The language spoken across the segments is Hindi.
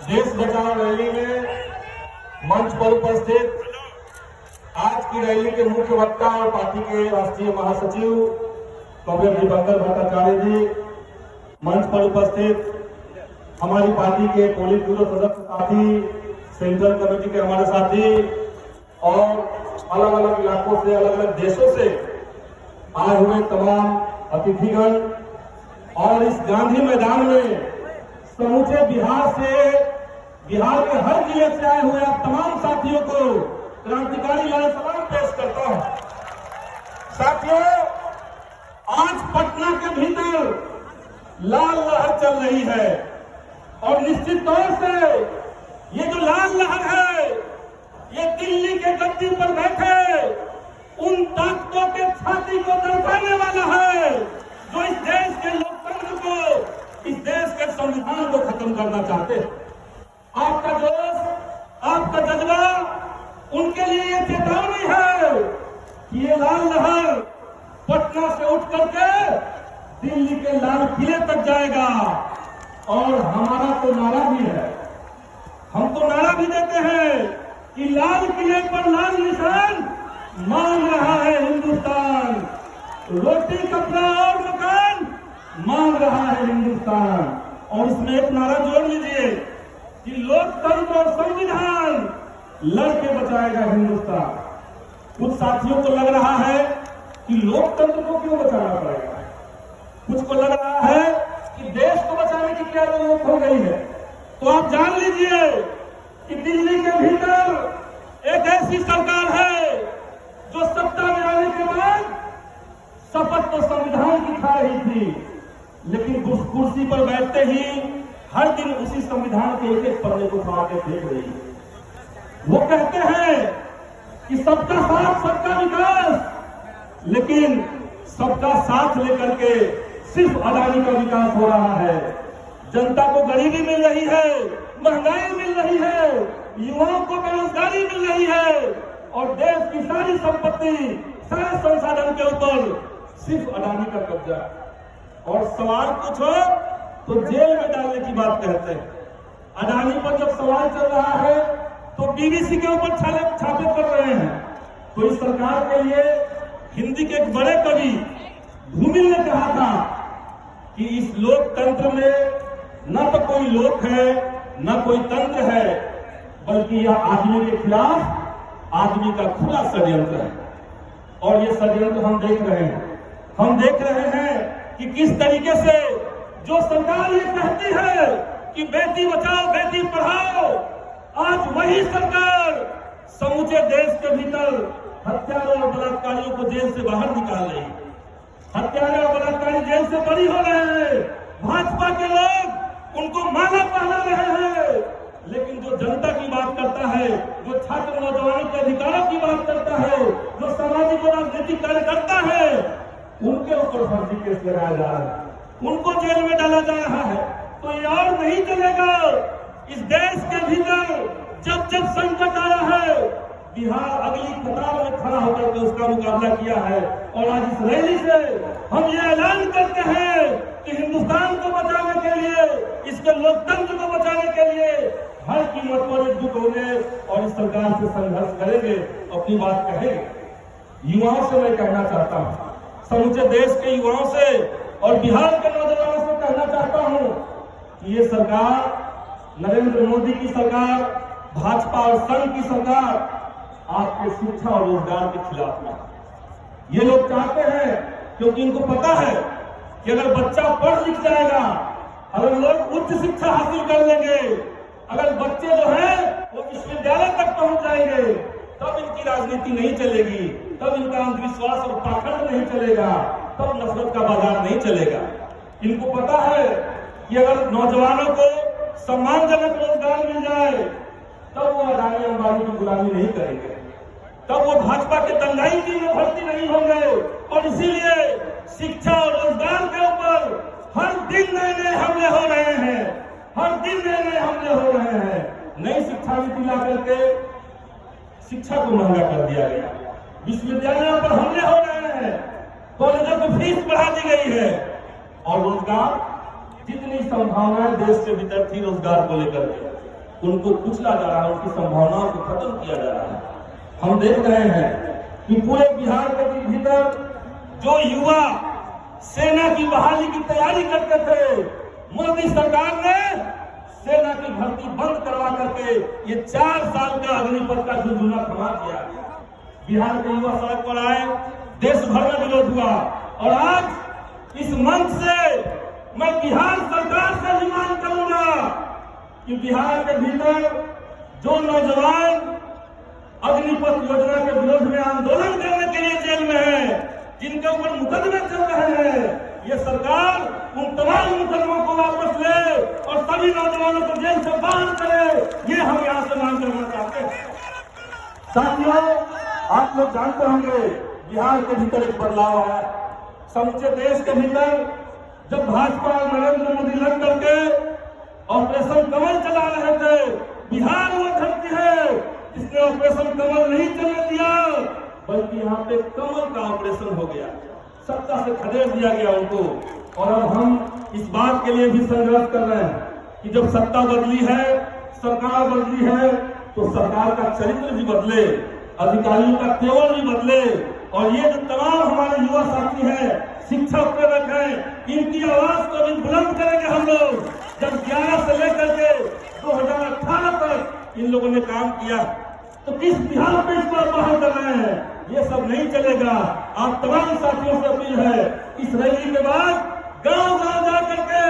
देश बचाओ रैली में मंच पर उपस्थित आज की रैली के मुख्य वक्ता और पार्टी के राष्ट्रीय महासचिव कॉमरेड दिवंकर भट्टाचार्य जी, मंच पर उपस्थित हमारी पार्टी के पोलित ब्यूरो सदस्य साथी, सेंट्रल कमेटी के हमारे साथी और अलग अलग इलाकों से, अलग अलग देशों से आए हुए तमाम अतिथिगण और इस गांधी मैदान में समूचे बिहार के हर जिले से आए हुए आप तमाम साथियों को क्रांतिकारी लाल सलाम पेश करता हूं। साथियों, आज पटना के भीतर लाल लहर चल रही है और निश्चित तौर से ये जो लाल लहर है ये दिल्ली के गद्दी पर बैठे उन ताकतों के छाती को दर्शाने वाला है जो इस देश के लोकतंत्र को, इस देश के संविधान को खत्म करना चाहते हैं। आपका जोश, आपका जज्बा, उनके लिए ये चेतावनी है कि ये लाल लहर पटना से उठ करके दिल्ली के लाल किले तक जाएगा। और हमारा तो नारा भी है, हम तो नारा भी देते हैं कि लाल किले पर लाल निशान मांग रहा है हिंदुस्तान, रोटी कपड़ा और मकान मांग रहा है हिंदुस्तान। और इसमें एक नारा जोड़ लीजिए कि लोकतंत्र और संविधान लड़के बचाएगा हिंदुस्तान। कुछ साथियों को लग रहा है कि लोकतंत्र को क्यों बचाना पड़ेगा, कुछ को लग रहा है कि देश को बचाने की क्या जरूरत हो गई है। तो आप जान लीजिए कि दिल्ली के भीतर एक ऐसी सरकार है जो सत्ता में आने के बाद शपथ तो संविधान की खा रही थी, लेकिन उस कुर्सी पर बैठते ही हर दिन उसी संविधान के एक एक पन्ने को फाड़ के फेंक रही है। वो कहते हैं कि सबका साथ सबका विकास, लेकिन सबका साथ लेकर के सिर्फ अदानी का विकास हो रहा है। जनता को गरीबी मिल रही है, महंगाई मिल रही है, युवाओं को बेरोजगारी मिल रही है और देश की सारी संपत्ति, सारे संसाधन के ऊपर सिर्फ अदानी का कब्जा। और सवाल पूछो तो जेल में डालने की बात कहते हैं। अदानी पर जब सवाल चल रहा है तो बीबीसी के ऊपर छापे पड़ रहे हैं। तो इस सरकार के लिए हिंदी के एक बड़े कवि भूमिल ने कहा था कि इस लोकतंत्र में न तो कोई लोक है न कोई तंत्र है, बल्कि यह आदमी के खिलाफ आदमी का खुला षड्यंत्र है। और ये षड्यंत्र हम देख रहे हैं, हम देख रहे हैं कि किस तरीके से जो सरकार ये कहती है कि बेटी बचाओ बेटी पढ़ाओ, आज वही सरकार समूचे देश के भीतर हत्यारों और बलात्कारियों को जेल से बाहर निकाल रही है। हत्यारे और बलात्कारी जेल से बरी हो रहे हैं, भाजपा के लोग उनको माला पहना रहे हैं, लेकिन जो जनता की बात करता है, जो छात्र नौजवानों के अधिकारों की बात करता है, जो सामाजिक और राजनीतिक कार्य करता है, उनके ऊपर फर्जी केस लगाया जा रहा है, उनको जेल में डाला जा रहा है। तो ये और नहीं चलेगा। इस देश के भीतर जब जब संकट आया है, बिहार अगली कतार में खड़ा होकर के उसका मुकाबला किया है। और आज इस रैली से हम ये ऐलान करते हैं कि हिंदुस्तान को बचाने के लिए, इसके लोकतंत्र को बचाने के लिए हर कीमत पर एकजुट होंगे और इस सरकार से संघर्ष करेंगे, अपनी बात कहेंगे। युवाओं से मैं कहना चाहता हूँ, समूचे देश के युवाओं से और बिहार के नौजवानों से कहना चाहता हूं कि ये सरकार, नरेंद्र मोदी की सरकार, भाजपा और संघ की सरकार आपके शिक्षा और रोजगार के खिलाफ है। ये लोग चाहते हैं, क्योंकि इनको पता है कि अगर बच्चा पढ़ लिख जाएगा, अगर लोग उच्च शिक्षा हासिल कर लेंगे, अगर बच्चे जो है वो विश्वविद्यालय तक पहुंच जाएंगे, तब इनकी राजनीति नहीं चलेगी, तब इनका अंधविश्वास और पाखंड नहीं चलेगा, तब नफरत का बाजार नहीं चलेगा। इनको पता है कि अगर नौजवानों को सम्मानजनक रोजगार मिल जाए, तब वो अदानी अंबानी की गुलामी नहीं करेंगे, तब वो भाजपा के दंगाई की में भर्ती नहीं होंगे। और इसीलिए शिक्षा और रोजगार के ऊपर हर दिन नए नए हमले हो रहे हैं, हर दिन नए नए हमले हो रहे हैं। नई शिक्षा नीति ला करके शिक्षा को महंगा कर दिया गया, विश्वविद्यालयों पर हमले हो रहे हैं, कॉलेजों की फीस बढ़ा दी गई है। और रोजगार, जितनी संभावनाएं देश के भीतर थी रोजगार को लेकर के, उनको कुचला जा रहा है, उनकी संभावनाओं को खत्म किया जा रहा है। हम देख रहे हैं कि पूरे बिहार के भीतर जो युवा सेना की बहाली की तैयारी करते थे, मोदी सरकार ने सेना की भर्ती बंद करवा करके ये 4 साल का अग्निपथ का झुंझुना थमा दिया। बिहार के युवा सड़क पर आए, देश भर में विरोध हुआ और आज इस मंच से मैं बिहार सरकार से भी मांग करूंगा कि बिहार के भीतर जो नौजवान अग्निपथ योजना के विरोध में आंदोलन करने के लिए जेल में है, जिनके ऊपर मुकदमे चल रहे हैं, ये सरकार उन तमाम मुकदमों को वापस ले और सभी नौजवानों को जेल से बाहर करे, ये हम यहाँ से मांग करना चाहते हैं। साथियों, आप लोग जानते होंगे बिहार के भीतर एक बदलाव है। समूचे देश के भीतर जब भाजपा और नरेंद्र मोदी लग करके ऑपरेशन कमल चला रहे थे, बिहार वो धरती है जिसने ऑपरेशन कमल नहीं चलने दिया, बल्कि यहाँ पे कमल का ऑपरेशन हो गया, सत्ता से खदेड़ दिया गया उनको। और अब हम इस बात के लिए भी संघर्ष कर रहे हैं कि जब सत्ता बदली है, सरकार बदली है, तो सरकार का चरित्र भी बदले, अधिकारियों का तेवर भी बदले। और ये जो तमाम हमारे युवा साथी हैं, शिक्षा प्रेरक हैं, इनकी आवाज को भी बुलंद करेंगे हम लोग। जब 11 से लेकर के 2018 तक इन लोगों ने काम किया, तो किस बिहार पे इस बार बाहर कर रहे हैं, ये सब नहीं चलेगा। आप तमाम साथियों से अपील है, इस रैली के बाद गांव-गांव जा करके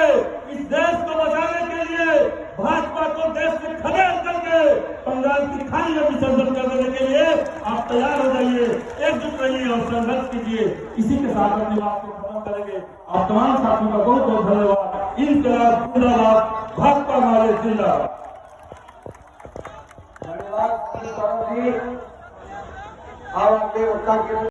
इस देश को बचाने के लिए, भाजपा को देश से खदेड़ करके बंगाल की खाई में विसर्जन कर देने के लिए आप तैयार हो जाइए, एकजुट रहिए और संघर्ष कीजिए। इसी के साथ अपनी बात को खत्म करेंगे। आप तमाम साथियों का बहुत बहुत धन्यवाद। इनकलाब जिंदाबाद, भाजपा हमारे जिंदाबाद। धन्यवाद। अब आपके